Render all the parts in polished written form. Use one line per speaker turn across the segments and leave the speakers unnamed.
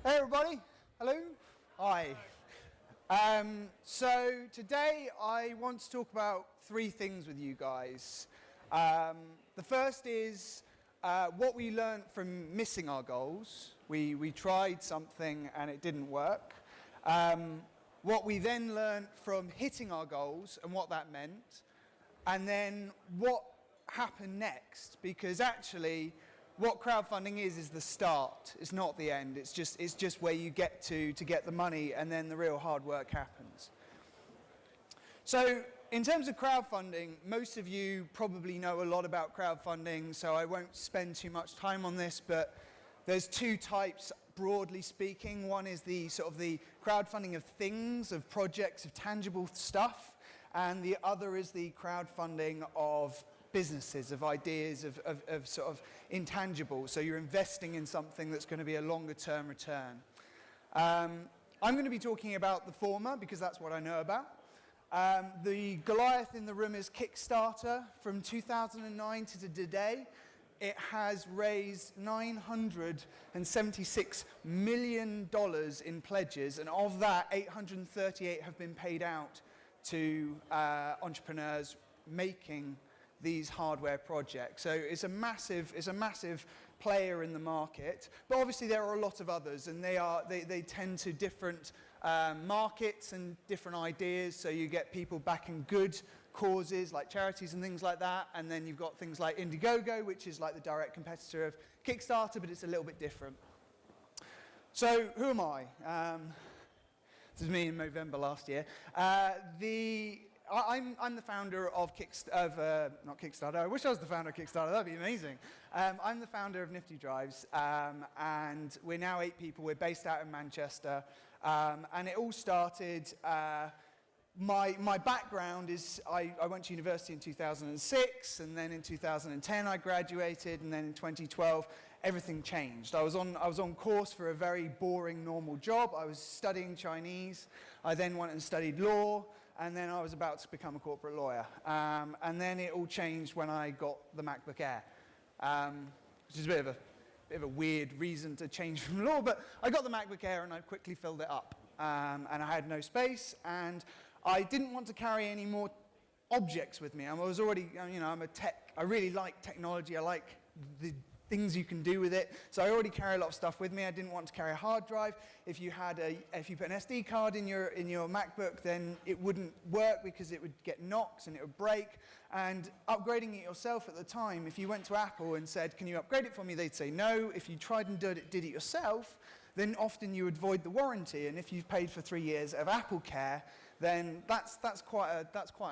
Hey everybody, hello, hi. So today I want to talk about three things with you guys. The first is what we learned from missing our goals. We tried something and it didn't work. What we then learned from hitting our goals and what that meant. And then what happened next, because actually what crowdfunding is the start. It's not the end. It's just where you get to get the money, and then the real hard work happens. So in terms of crowdfunding, most of you probably know a lot about crowdfunding, so I won't spend too much time on this, but there's two types, broadly speaking. One is the sort of the crowdfunding of things, of projects, of tangible stuff, and the other is the crowdfunding of businesses, of ideas, of sort of intangibles. So you're investing in something that's going to be a longer term return. I'm going to be talking about the former because that's what I know about. The Goliath in the room is Kickstarter. From 2009 to today, it has raised $976 million in pledges, and of that, 838 have been paid out to entrepreneurs making these hardware projects. So it's a massive player in the market, but obviously there are a lot of others, and they tend to different markets and different ideas. So you get people backing good causes like charities and things like that, and then you've got things like Indiegogo, which is like the direct competitor of Kickstarter, but it's a little bit different. So who am I? This is me in November last year. I'm the founder of not Kickstarter. I wish I was the founder of Kickstarter. That'd be amazing. I'm the founder of Nifty Drives, and we're now 8 people. We're based out in Manchester, and it all started. My background is I went to university in 2006, and then in 2010 I graduated, and then in 2012 everything changed. I was on course for a very boring normal job. I was studying Chinese. I then went and studied law, and then I was about to become a corporate lawyer. And then it all changed when I got the MacBook Air, which is a bit of a weird reason to change from law, but I got the MacBook Air and I quickly filled it up, and I had no space, and I didn't want to carry any more objects with me. I was already, I'm a tech. I really like technology. I like the things you can do with it. So I already carry a lot of stuff with me. I didn't want to carry a hard drive. If you put an SD card in your MacBook, then it wouldn't work because it would get knocks and it would break. And upgrading it yourself at the time, if you went to Apple and said, "Can you upgrade it for me?" they'd say no. If you tried and did it yourself, then often you would void the warranty. And if you've paid for 3 years of Apple Care, then that's quite an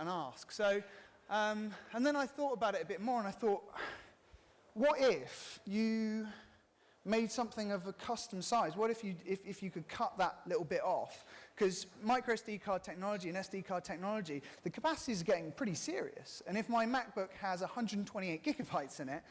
ask. So, and then I thought about it a bit more, and I thought, what if you made something of a custom size? What if you could cut that little bit off? Because micro SD card technology and SD card technology, the capacity is getting pretty serious. And if my MacBook has 128 gigabytes in it,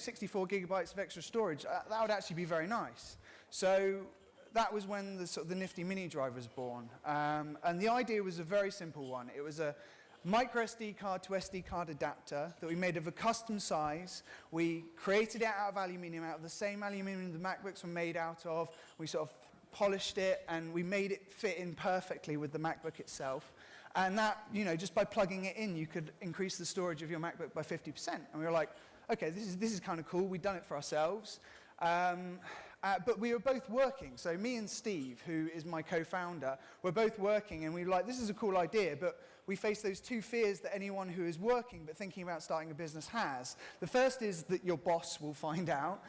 64 gigabytes of extra storage, that would actually be very nice. So that was when the Nifty Minidrive was born. And the idea was a very simple one. It was a micro SD card to SD card adapter that we made of a custom size. We created it out of aluminium, out of the same aluminium the MacBooks were made out of. We sort of polished it, and we made it fit in perfectly with the MacBook itself. And that, just by plugging it in, you could increase the storage of your MacBook by 50%. And we were like, okay, this is kind of cool. We've done it for ourselves. But we were both working. So me and Steve, who is my co-founder, were both working, and we were like, this is a cool idea, but we face those two fears that anyone who is working but thinking about starting a business has. The first is that your boss will find out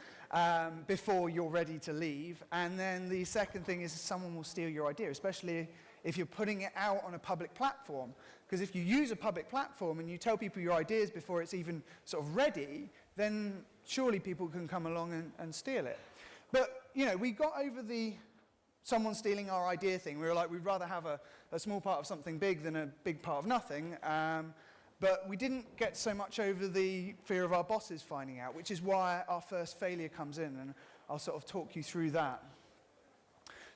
before you're ready to leave. And then the second thing is someone will steal your idea, especially if you're putting it out on a public platform. Because if you use a public platform and you tell people your ideas before it's even sort of ready, then surely people can come along and steal it. But, we got over the someone stealing our idea thing. We were like, we'd rather have a small part of something big than a big part of nothing. But we didn't get so much over the fear of our bosses finding out, which is why our first failure comes in, and I'll sort of talk you through that.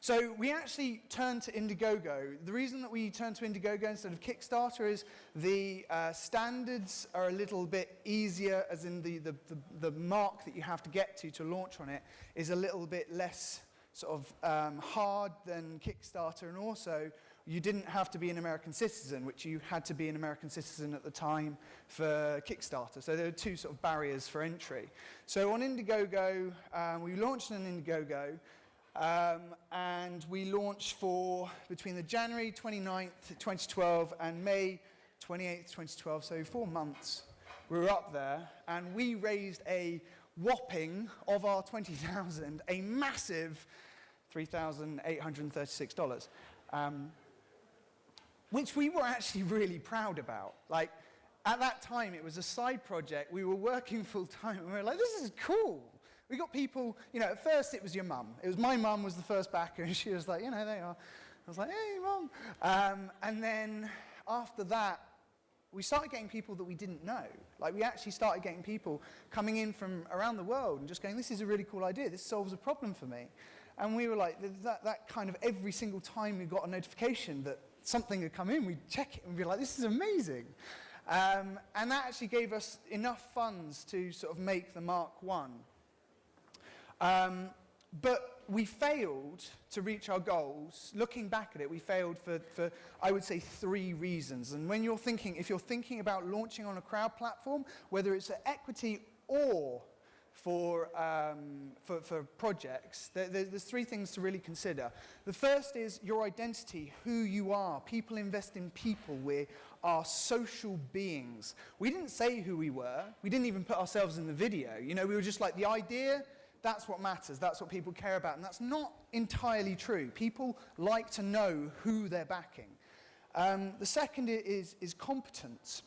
So we actually turned to Indiegogo. The reason that we turned to Indiegogo instead of Kickstarter is the standards are a little bit easier, as in the mark that you have to get to launch on it is a little bit less sort of hard than Kickstarter, and also you didn't have to be an American citizen, which you had to be an American citizen at the time for Kickstarter. So there were two sort of barriers for entry. So on Indiegogo, we launched on Indiegogo, and we launched for between the January 29th, 2012 and May 28th, 2012, so 4 months. We were up there, and we raised a whopping of our 20,000, a massive $3,836, which we were actually really proud about. Like, at that time, it was a side project. We were working full time, and we were like, this is cool. We got people, you know, at first it was your mum. It was my mum was the first backer, and she was like, you know, they are. I was like, hey, mum. And then after that, we started getting people that we didn't know. Like, we actually started getting people coming in from around the world and just going, this is a really cool idea. This solves a problem for me. And we were like, that kind of every single time we got a notification that something had come in, we'd check it and be like, this is amazing. And that actually gave us enough funds to sort of make the Mark I. But we failed to reach our goals. Looking back at it, we failed for I would say 3 reasons. And when you're thinking, if you're thinking about launching on a crowd platform, whether it's at equity or for projects, there's 3 things to really consider. The first is your identity, who you are. People invest in people. We are social beings. We didn't say who we were. We didn't even put ourselves in the video. You know, we were just like, the idea, that's what matters. That's what people care about. And that's not entirely true. People like to know who they're backing. The second is competence.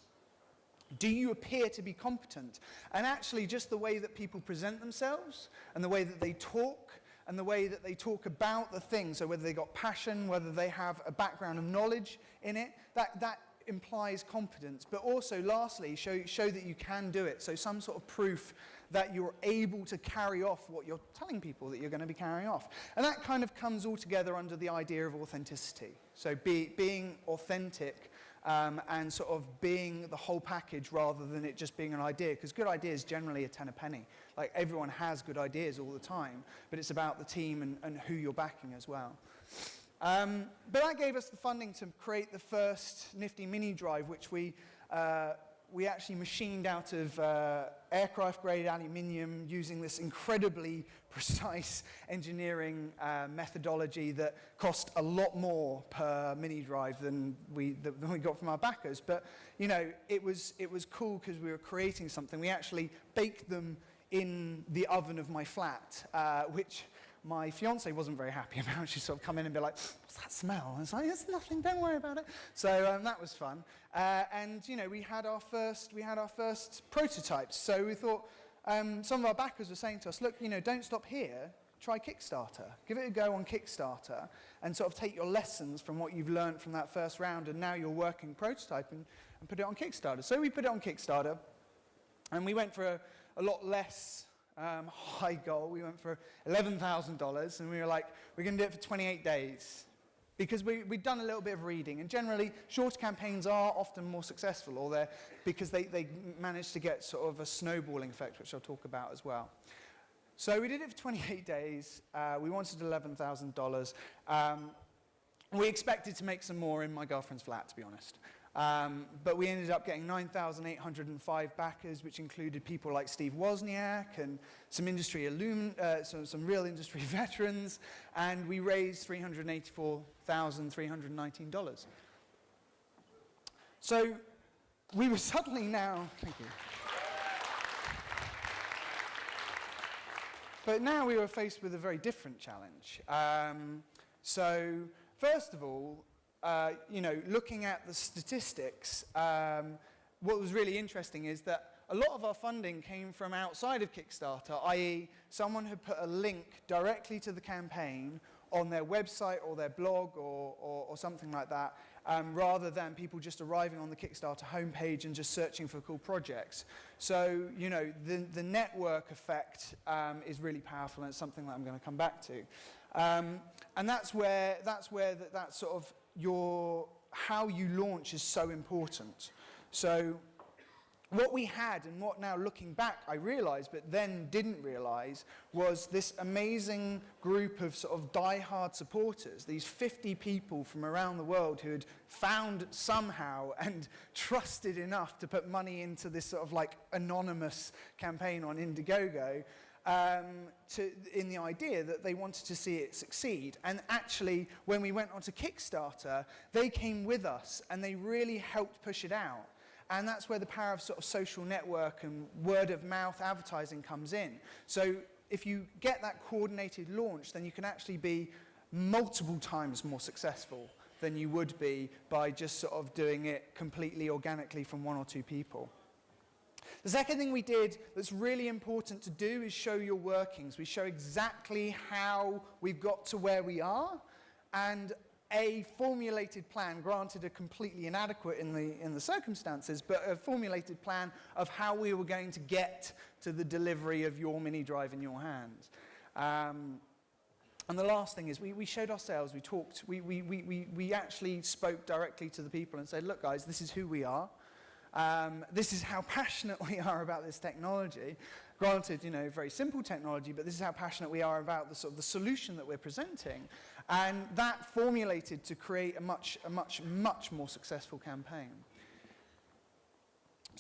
Do you appear to be competent? And actually, just the way that people present themselves, and the way that they talk, and the way that they talk about the thing, so whether they got passion, whether they have a background of knowledge in it, that implies competence. But also, lastly, show that you can do it. So some sort of proof that you're able to carry off what you're telling people that you're going to be carrying off. And that kind of comes all together under the idea of authenticity. So being authentic and sort of being the whole package rather than it just being an idea. Because good ideas generally are 10 a penny. Like, everyone has good ideas all the time, but it's about the team and who you're backing as well. But that gave us the funding to create the first Nifty Minidrive, which we actually machined out of aircraft-grade aluminium using this incredibly precise engineering methodology that cost a lot more per Minidrive than we got from our backers. But, you know, it was cool because we were creating something. We actually baked them in the oven of my flat, which my fiance wasn't very happy about. She'd sort of come in and be like, what's that smell? I was like, it's nothing, don't worry about it. So that was fun. And, you know, we had our first prototypes. So we thought, some of our backers were saying to us, look, you know, don't stop here, try Kickstarter. Give it a go on Kickstarter and sort of take your lessons from what you've learned from that first round and now your working prototype and put it on Kickstarter. So we put it on Kickstarter, and we went for a lot less high goal. We went for $11,000, and we were like, we're going to do it for 28 days. Because we'd done a little bit of reading, and generally, shorter campaigns are often more successful, or because they manage to get sort of a snowballing effect, which I'll talk about as well. So we did it for 28 days. We wanted $11,000. We expected to make some more in my girlfriend's flat, to be honest. But we ended up getting 9,805 backers, which included people like Steve Wozniak and some industry some real industry veterans, and we raised $384,319. So we were suddenly now, thank you. But now we were faced with a very different challenge. So first of all, you know, looking at the statistics, what was really interesting is that a lot of our funding came from outside of Kickstarter, i.e. someone had put a link directly to the campaign on their website or their blog or something like that, rather than people just arriving on the Kickstarter homepage and just searching for cool projects. So, you know, the network effect is really powerful, and it's something that I'm going to come back to. And that's where that sort of how you launch is so important. So What we had, and what now looking back I realized, but then didn't realize, was this amazing group of sort of die-hard supporters, these 50 people from around the world who had found somehow and trusted enough to put money into this sort of like anonymous campaign on Indiegogo, in the idea that they wanted to see it succeed. And actually, when we went onto Kickstarter, they came with us and they really helped push it out. And that's where the power of sort of social network and word of mouth advertising comes in. So if you get that coordinated launch, then you can actually be multiple times more successful than you would be by just sort of doing it completely organically from one or two people. The second thing we did that's really important to do is show your workings. We show exactly how we've got to where we are, and a formulated plan, granted a completely inadequate in the circumstances, but a formulated plan of how we were going to get to the delivery of your Minidrive in your hands. And the last thing is we showed ourselves, we talked, we actually spoke directly to the people and said, look guys, this is who we are. This is how passionate we are about this technology. Granted, very simple technology, but this is how passionate we are about the sort of the solution that we're presenting. And that formulated to create a much more successful campaign.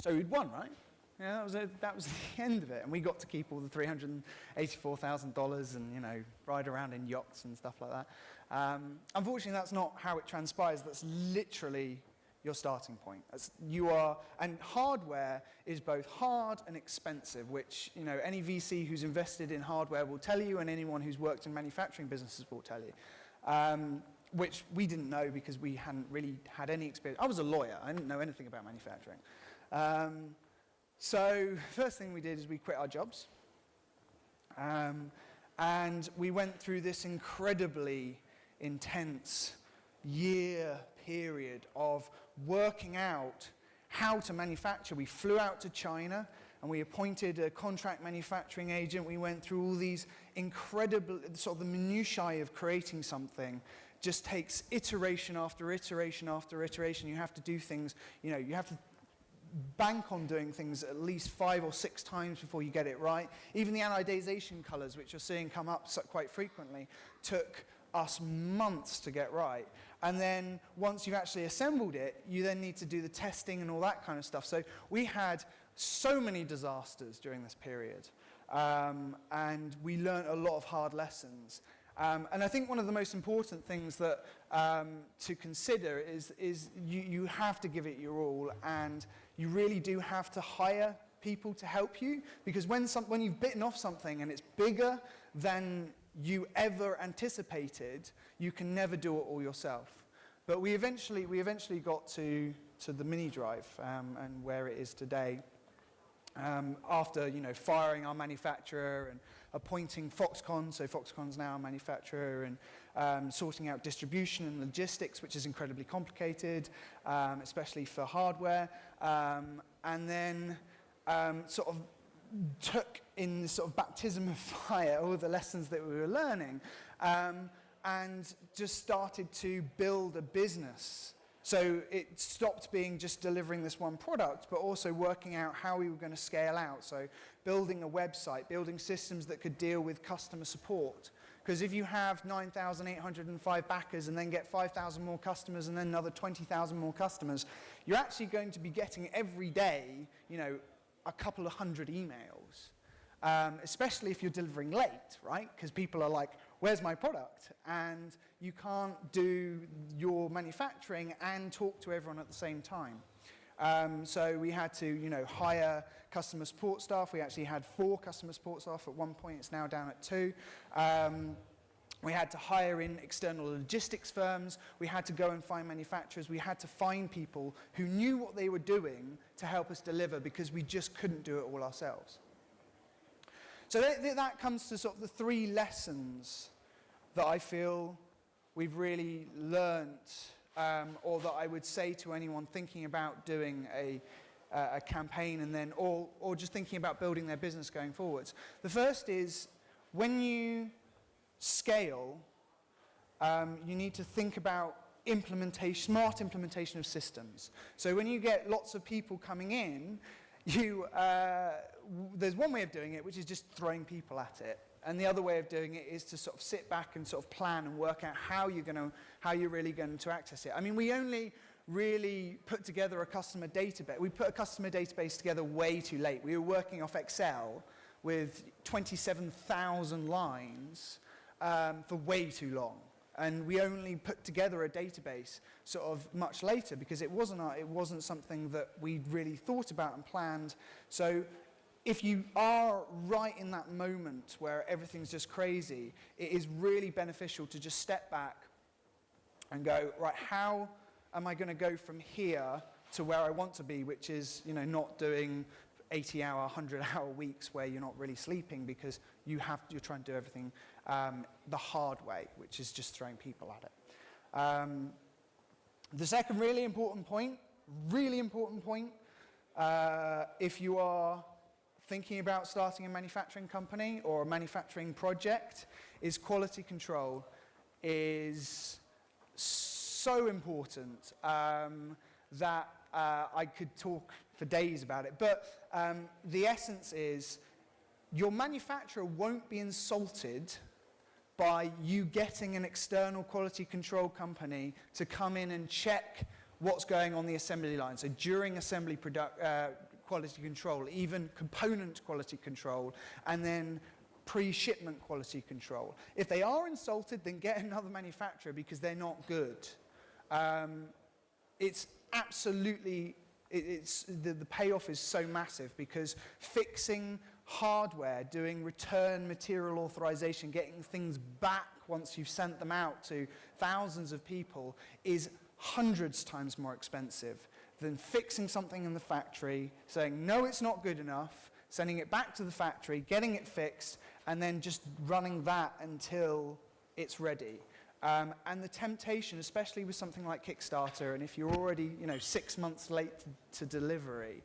So we'd won, right? Yeah, that was the end of it. And we got to keep all the $384,000 and, ride around in yachts and stuff like that. Unfortunately, that's not how it transpires. That's literally your starting point. And hardware is both hard and expensive, which any VC who's invested in hardware will tell you, and anyone who's worked in manufacturing businesses will tell you, which we didn't know because we hadn't really had any experience. I was a lawyer. I didn't know anything about manufacturing. So first thing we did is we quit our jobs, and we went through this incredibly intense year period of working out how to manufacture. We flew out to China and we appointed a contract manufacturing agent. We went through all these incredible, sort of the minutiae of creating something just takes iteration after iteration after iteration. You have to do things, you have to bank on doing things at least 5 or 6 times before you get it right. Even the anodization colors, which you're seeing come up quite frequently, took us months to get right. And then once you've actually assembled it, you then need to do the testing and all that kind of stuff. So we had so many disasters during this period. And we learned a lot of hard lessons. And I think one of the most important things that to consider is you have to give it your all, and you really do have to hire people to help you, because when you've bitten off something and it's bigger than you ever anticipated, you can never do it all yourself. But we eventually got to the Minidrive and where it is today. After firing our manufacturer and appointing Foxconn, so Foxconn's now a manufacturer, and sorting out distribution and logistics, which is incredibly complicated, especially for hardware, and then sort of took in sort of baptism of fire all the lessons that we were learning, and just started to build a business. So it stopped being just delivering this one product, but also working out how we were going to scale out. So building a website, building systems that could deal with customer support. Because if you have 9,805 backers and then get 5,000 more customers and then another 20,000 more customers, you're actually going to be getting every day, a couple of hundred emails. Especially if you're delivering late, right? Because people are like, where's my product? And you can't do your manufacturing and talk to everyone at the same time. So we had to, hire customer support staff. We actually had 4 customer support staff at one point. It's now down at 2. We had to hire in external logistics firms. We had to go and find manufacturers. We had to find people who knew what they were doing to help us deliver, because we just couldn't do it all ourselves. So that comes to sort of the 3 lessons that I feel we've really learnt, or that I would say to anyone thinking about doing a campaign and then, or just thinking about building their business going forwards. The first is, when you scale, you need to think about smart implementation of systems. So when you get lots of people coming in, there's one way of doing it, which is just throwing people at it. And the other way of doing it is to sort of sit back and sort of plan and work out how you're really going to access it. I mean, we only really put together a customer database. We put a customer database together way too late. We were working off Excel with 27,000 lines for way too long. And we only put together a database sort of much later because it wasn't something that we'd really thought about and planned. So if you are right in that moment where everything's just crazy, it is really beneficial to just step back and go, right, how am I going to go from here to where I want to be, which is, not doing 80-hour, 100-hour weeks where you're not really sleeping because you're trying to do everything the hard way, which is just throwing people at it. The second really important point, if you are thinking about starting a manufacturing company or a manufacturing project, is quality control is so important that I could talk for days about it. But the essence is your manufacturer won't be insulted by you getting an external quality control company to come in and check what's going on the assembly line. So during assembly quality control, even component quality control, and then pre-shipment quality control. If they are insulted, then get another manufacturer because they're not good. It's absolutely, the payoff is so massive because fixing hardware, doing return material authorization, getting things back once you've sent them out to thousands of people is hundreds times more expensive than fixing something in the factory, saying, no, it's not good enough, sending it back to the factory, getting it fixed, and then just running that until it's ready. And the temptation, especially with something like Kickstarter, and if you're already 6 months late to delivery,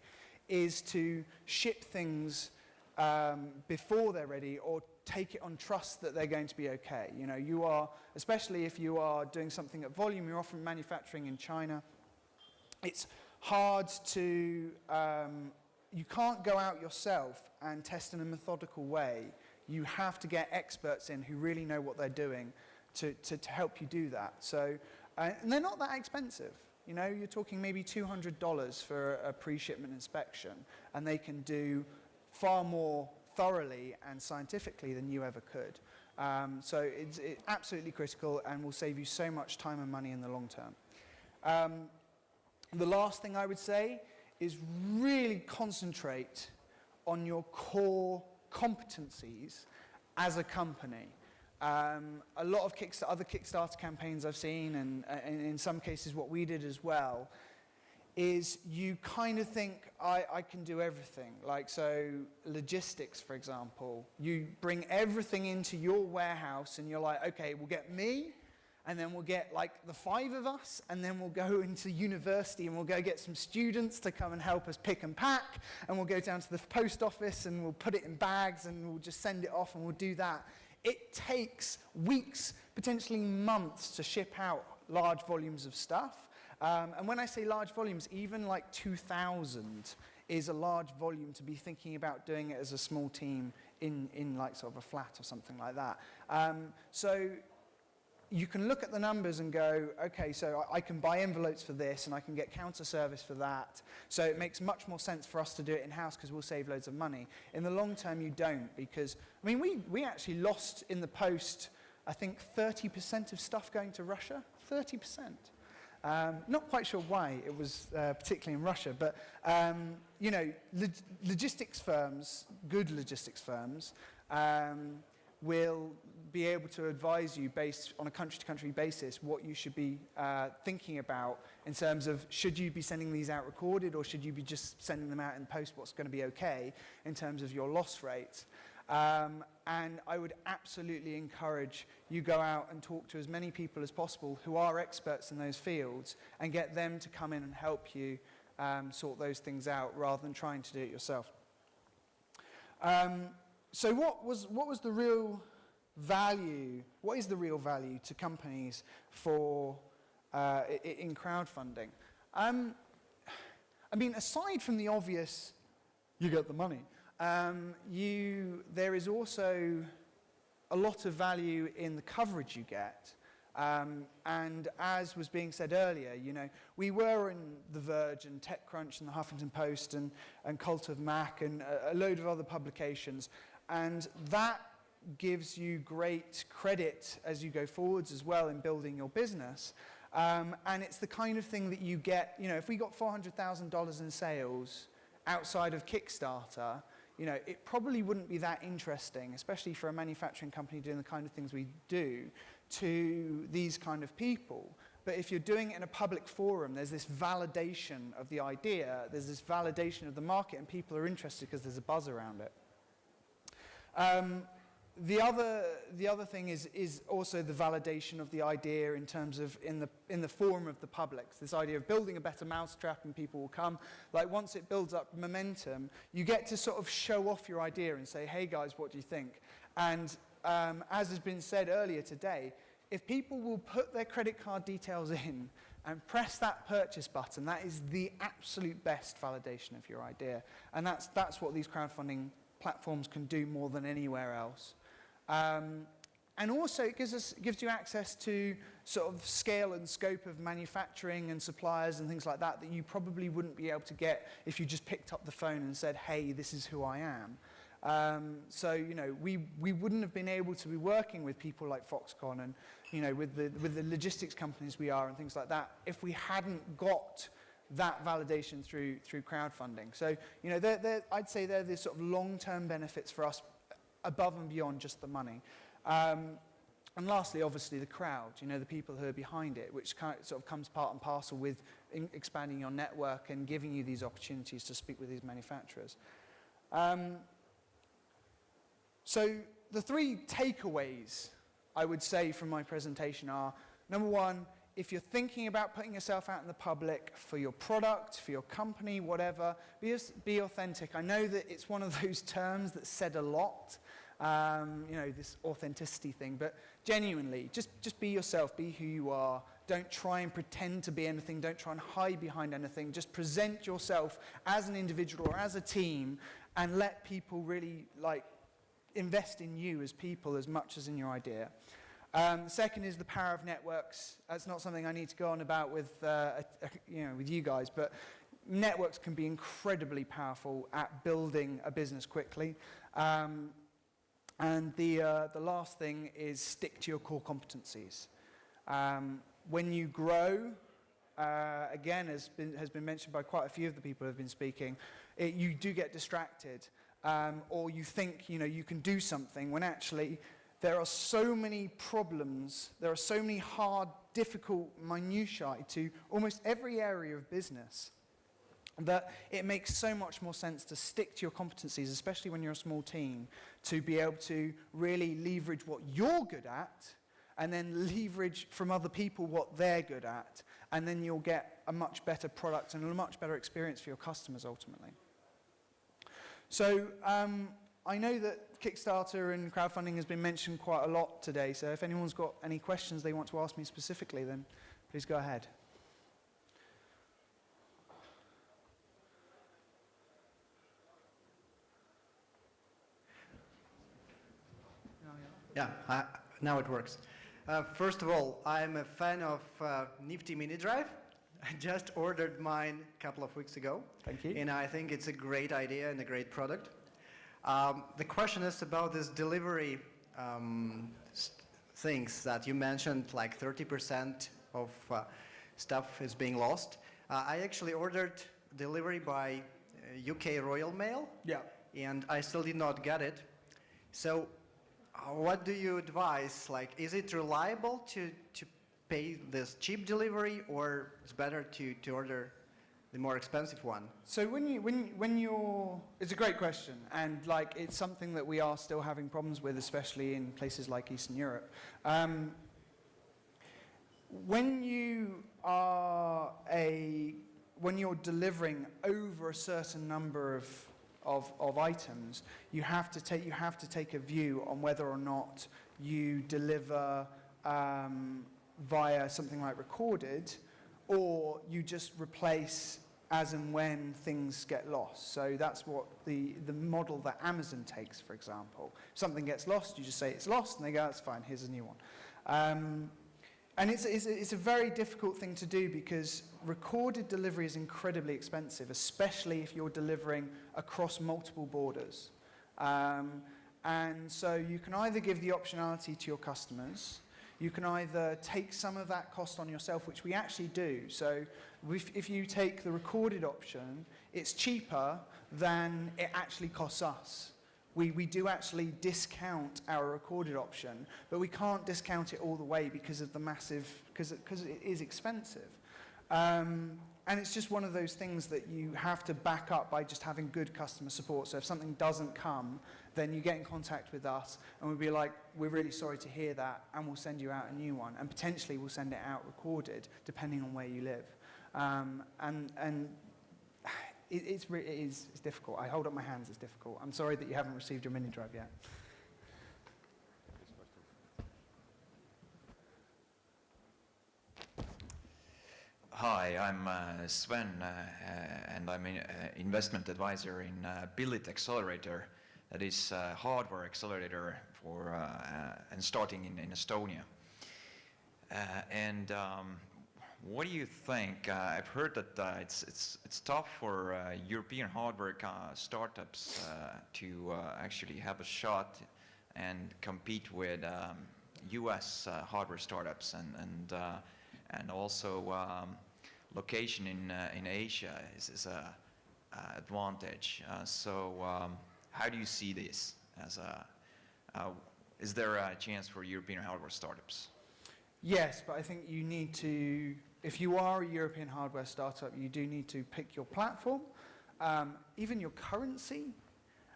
is to ship things before they're ready or take it on trust that they're going to be okay. You are, especially if you are doing something at volume, you're often manufacturing in China. It's hard to, you can't go out yourself and test in a methodical way. You have to get experts in who really know what they're doing to help you do that. So, and they're not that expensive. You're talking maybe $200 for a pre-shipment inspection, and they can do far more thoroughly and scientifically than you ever could. So it's absolutely critical and will save you so much time and money in the long term. The last thing I would say is really concentrate on your core competencies as a company. A lot of other Kickstarter campaigns I've seen, and in some cases what we did as well, is you kind of think, I can do everything. Like, so logistics, for example, you bring everything into your warehouse and you're like, okay, we'll get me, and then we'll get like the 5 of us, and then we'll go into university and we'll go get some students to come and help us pick and pack, and we'll go down to the post office and we'll put it in bags and we'll just send it off and we'll do that. It takes weeks, potentially months to ship out large volumes of stuff. And when I say large volumes, even like 2,000 is a large volume to be thinking about doing it as a small team in like sort of a flat or something like that. So you can look at the numbers and go, okay, so I can buy envelopes for this and I can get counter service for that. So it makes much more sense for us to do it in-house because we'll save loads of money. In the long term, you don't, because, I mean, we actually lost in the post, I think 30% of stuff going to Russia, 30%. Not quite sure why it was particularly in Russia, but logistics firms, good logistics firms, will be able to advise you based on a country-to-country basis what you should be thinking about in terms of should you be sending these out recorded or should you be just sending them out in post, what's going to be okay in terms of your loss rates. And I would absolutely encourage you go out and talk to as many people as possible who are experts in those fields and get them to come in and help you sort those things out rather than trying to do it yourself. So what was the real value, what is the real value to companies for in crowdfunding? I mean, aside from the obvious you get the money. There is also a lot of value in the coverage you get. And as was being said earlier, you know, we were in The Verge and TechCrunch and the Huffington Post and Cult of Mac and a load of other publications. And that gives you great credit as you go forwards as well in building your business. And it's the kind of thing that you get, you know, if we got $400,000 in sales outside of Kickstarter, you know, it probably wouldn't be that interesting, especially for a manufacturing company doing the kind of things we do, to these kind of people. But if you're doing it in a public forum, there's this validation of the idea, there's this validation of the market, and people are interested because there's a buzz around it. The other thing is also the validation of the idea in terms of in the forum of the public. This idea of building a better mousetrap and people will come. Like once it builds up momentum, you get to sort of show off your idea and say, hey guys, what do you think? And as has been said earlier today, if people will put their credit card details in and press that purchase button, that is the absolute best validation of your idea. And that's what these crowdfunding platforms can do more than anywhere else. And also it gives you access to sort of scale and scope of manufacturing and suppliers and things like that that you probably wouldn't be able to get if you just picked up the phone and said, hey, this is who I am. So, you know, we wouldn't have been able to be working with people like Foxconn and, you know, with the logistics companies we are and things like that if we hadn't got that validation through crowdfunding. So, you know, I'd say they're the sort of long-term benefits for us above and beyond just the money. And lastly, obviously, the crowd, you know, the people who are behind it, which sort of comes part and parcel with expanding your network and giving you these opportunities to speak with these manufacturers. So the three takeaways I would say from my presentation are, number one, if you're thinking about putting yourself out in the public for your product, for your company, whatever, be authentic. I know that it's one of those terms that's said a lot, you know, this authenticity thing, but genuinely, just be yourself, be who you are. Don't try and pretend to be anything. Don't try and hide behind anything. Just present yourself as an individual or as a team and let people really, like, invest in you as people as much as in your idea. The second is the power of networks. That's not something I need to go on about with, you know, with you guys, but networks can be incredibly powerful at building a business quickly. And the last thing is stick to your core competencies. When you grow, again, has been mentioned by quite a few of the people who have been speaking, you do get distracted, or you think, you know, you can do something when actually there are so many problems, there are so many hard, difficult minutiae to almost every area of business that it makes so much more sense to stick to your competencies, especially when you're a small team, to be able to really leverage what you're good at and then leverage from other people what they're good at, and then you'll get a much better product and a much better experience for your customers ultimately. So I know that Kickstarter and crowdfunding has been mentioned quite a lot today, so if anyone's got any questions they want to ask me specifically, then please go ahead.
Yeah, now it works. First of all, I'm a fan of Nifty Minidrive. I just ordered mine a couple of weeks ago.
Thank you.
And I think it's a great idea and a great product. The question is about this delivery things that you mentioned, like 30% of stuff is being lost. I actually ordered delivery by UK Royal Mail.
Yeah.
And I still did not get it. So what do you advise? Like, is it reliable to pay this cheap delivery, or it's better to order the more expensive one?
So when you're, it's a great question, and like it's something that we are still having problems with, especially in places like Eastern Europe. When you're delivering over a certain number of items, you have to take a view on whether or not you deliver via something like recorded, or you just replace as and when things get lost. So that's what the model that Amazon takes, for example. If something gets lost, you just say it's lost, and they go, that's fine, here's a new one. And it's a very difficult thing to do because recorded delivery is incredibly expensive, especially if you're delivering across multiple borders. And so you can either give the optionality to your customers, you can either take some of that cost on yourself, which we actually do. So if you take the recorded option, it's cheaper than it actually costs us. We do actually discount our recorded option, but we can't discount it all the way because of the massive, because it is expensive. And it's just one of those things that you have to back up by just having good customer support. So if something doesn't come, then you get in contact with us, and we'll be like, we're really sorry to hear that, and we'll send you out a new one. And potentially we'll send it out recorded, depending on where you live. It's difficult. I hold up my hands, it's difficult. I'm sorry that you haven't received your Minidrive yet.
Hi, I'm Sven, and I'm an investment advisor in Billit Accelerator, that is a hardware accelerator for and starting in Estonia. What do you think? I've heard that it's tough for European hardware startups to actually have a shot and compete with U.S. hardware startups, and also location in Asia is a advantage. How do you see this? Is there a chance for European hardware startups?
Yes, but I think you need to, if you are a European hardware startup, you do need to pick your platform, even your currency.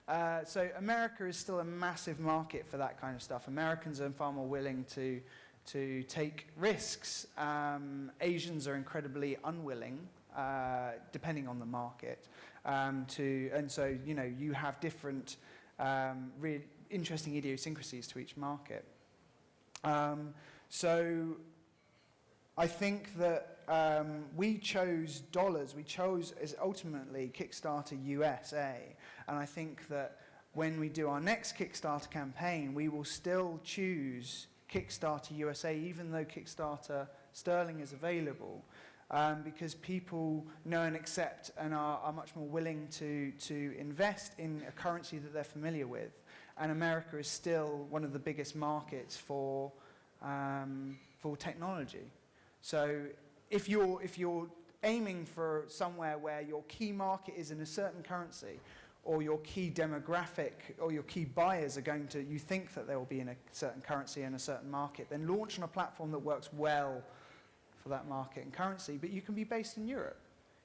So America is still a massive market for that kind of stuff. Americans are far more willing to take risks. Asians are incredibly unwilling, depending on the market. And so, you know, you have different really interesting idiosyncrasies to each market. So I think that we chose dollars. We chose as ultimately Kickstarter USA. And I think that when we do our next Kickstarter campaign, we will still choose Kickstarter USA, even though Kickstarter Sterling is available, because people know and accept and are much more willing to invest in a currency that they're familiar with. And America is still one of the biggest markets for technology. So if you're aiming for somewhere where your key market is in a certain currency, or your key demographic or your key buyers are going to, you think that they will be in a certain currency in a certain market, then launch on a platform that works well for that market and currency, but you can be based in Europe.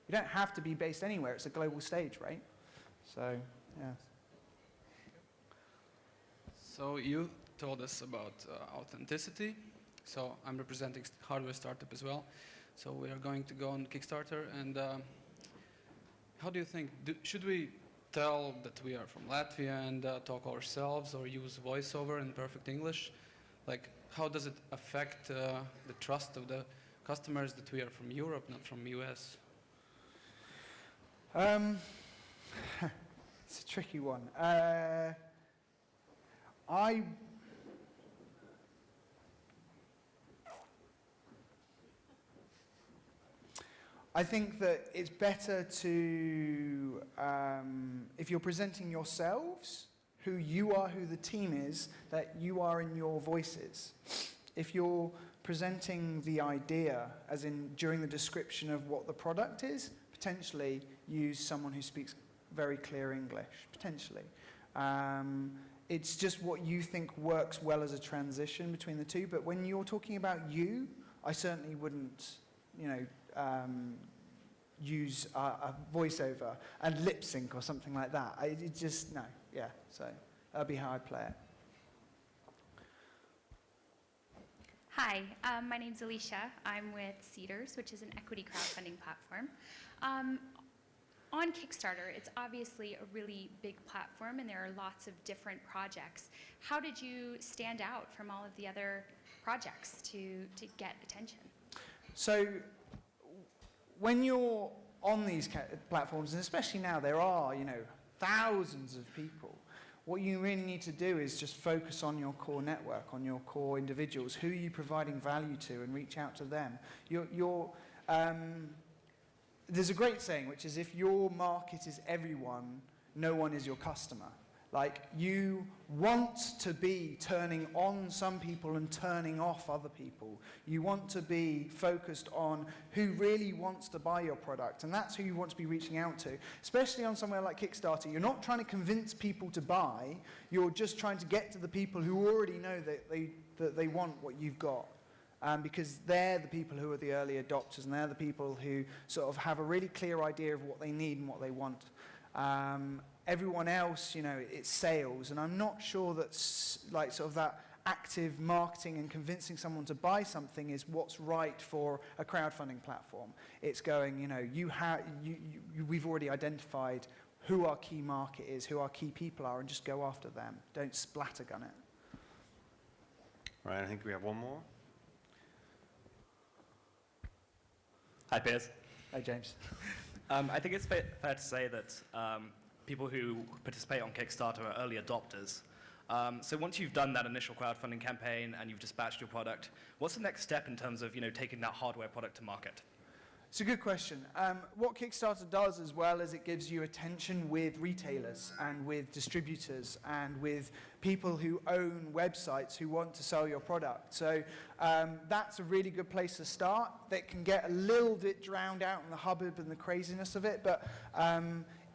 You don't have to be based anywhere. It's a global stage, right? So, yeah.
So you told us about authenticity. So I'm representing hardware startup as well. So we are going to go on Kickstarter. And how do you think, should we tell that we are from Latvia and talk ourselves, or use voiceover in perfect English? Like, how does it affect the trust of the customers that we are from Europe, not from US?
It's a tricky one. I think that it's better to, if you're presenting yourselves, who you are, who the team is, that you are in your voices. If you're presenting the idea, as in during the description of what the product is, potentially use someone who speaks very clear English, potentially. It's just what you think works well as a transition between the two, but when you're talking about you, I certainly wouldn't, you know, use a voiceover and lip sync or something like that. No, yeah, so that'd be how I'd play it.
Hi, my name's Alicia. I'm with Cedars, which is an equity crowdfunding platform. On Kickstarter, it's obviously a really big platform and there are lots of different projects. How did you stand out from all of the other projects to get attention?
So when you're on these platforms, and especially now, there are, thousands of people. What you really need to do is just focus on your core network, on your core individuals. Who are you providing value to, and reach out to them. There's a great saying, which is, if your market is everyone, no one is your customer. Like, you want to be turning on some people and turning off other people. You want to be focused on who really wants to buy your product, and that's who you want to be reaching out to. Especially on somewhere like Kickstarter, you're not trying to convince people to buy, you're just trying to get to the people who already know that they want what you've got. Because they're the people who are the early adopters, and they're the people who sort of have a really clear idea of what they need and what they want. Everyone else, it's sales, and I'm not sure that that active marketing and convincing someone to buy something is what's right for a crowdfunding platform. It's going, we've already identified who our key market is, who our key people are, and just go after them. Don't splattergun it.
Right, I think we have one more.
Hi, Piers.
Hi, James.
I think it's fair to say that people who participate on Kickstarter are early adopters. So once you've done that initial crowdfunding campaign and you've dispatched your product, what's the next step in terms of taking that hardware product to market?
It's a good question. What Kickstarter does as well is it gives you attention with retailers and with distributors and with people who own websites who want to sell your product. So that's a really good place to start. That can get a little bit drowned out in the hubbub and the craziness of it, but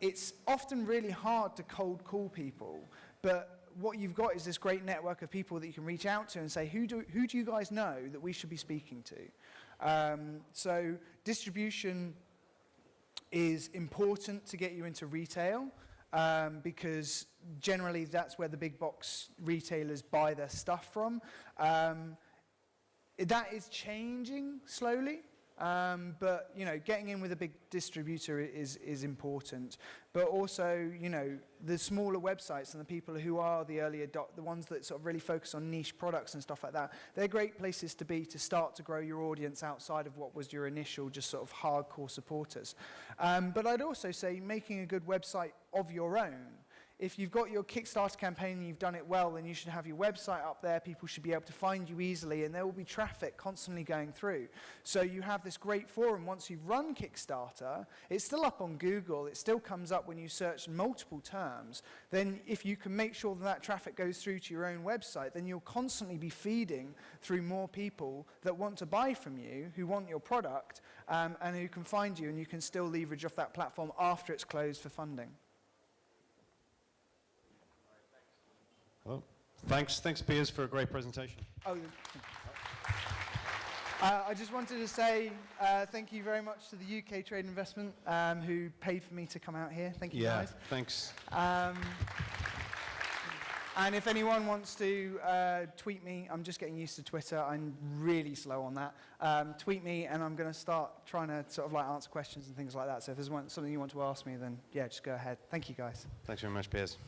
it's often really hard to cold call people. But what you've got is this great network of people that you can reach out to and say, who do you guys know that we should be speaking to? So distribution is important to get you into retail, because generally that's where the big box retailers buy their stuff from. That is changing slowly, but getting in with a big distributor is important. But also, the smaller websites and the people who are the early the ones that sort of really focus on niche products and stuff like that, they're great places to be to start to grow your audience outside of what was your initial just sort of hardcore supporters. But I'd also say making a good website of your own. If you've got your Kickstarter campaign and you've done it well, then you should have your website up there. People should be able to find you easily, and there will be traffic constantly going through. So you have this great forum. Once you've run Kickstarter, it's still up on Google. It still comes up when you search multiple terms. Then if you can make sure that traffic goes through to your own website, then you'll constantly be feeding through more people that want to buy from you, who want your product, and who can find you, and you can still leverage off that platform after it's closed for funding.
Hello. Thanks, Piers, for a great presentation.
Oh, I just wanted to say thank you very much to the UK Trade Investment who paid for me to come out here. Thank you, guys.
Thanks.
And if anyone wants to tweet me, I'm just getting used to Twitter. I'm really slow on that. Tweet me, and I'm going to start trying to sort of answer questions and things like that. So if there's something you want to ask me, then yeah, just go ahead. Thank you, guys.
Thanks very much, Piers.